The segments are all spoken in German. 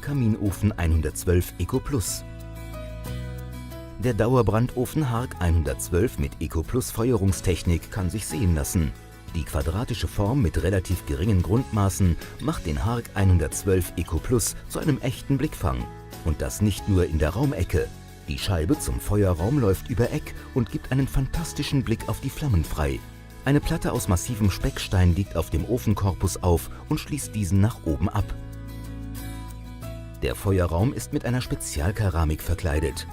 Kaminofen 112 Eco Plus. Der Dauerbrandofen Hark 112 mit Eco Plus Feuerungstechnik kann sich sehen lassen. Die quadratische Form mit relativ geringen Grundmaßen macht den Hark 112 Eco Plus zu einem echten Blickfang. Und das nicht nur in der Raumecke. Die Scheibe zum Feuerraum läuft über Eck und gibt einen fantastischen Blick auf die Flammen frei. Eine Platte aus massivem Speckstein liegt auf dem Ofenkorpus auf und schließt diesen nach oben ab. Der Feuerraum ist mit einer Spezialkeramik verkleidet.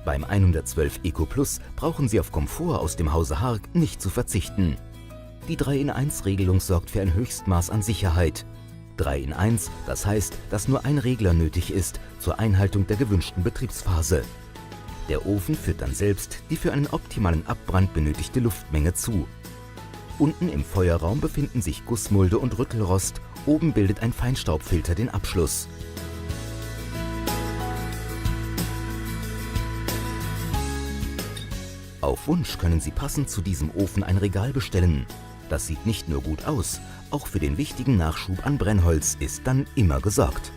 Beim 112 Eco Plus brauchen Sie auf Komfort aus dem Hause Hark nicht zu verzichten. Die 3-in-1-Regelung sorgt für ein Höchstmaß an Sicherheit. 3 in 1, das heißt, dass nur ein Regler nötig ist zur Einhaltung der gewünschten Betriebsphase. Der Ofen führt dann selbst die für einen optimalen Abbrand benötigte Luftmenge zu. Unten im Feuerraum befinden sich Gussmulde und Rüttelrost, oben bildet ein Feinstaubfilter den Abschluss. Auf Wunsch können Sie passend zu diesem Ofen ein Regal bestellen. Das sieht nicht nur gut aus, auch für den wichtigen Nachschub an Brennholz ist dann immer gesorgt.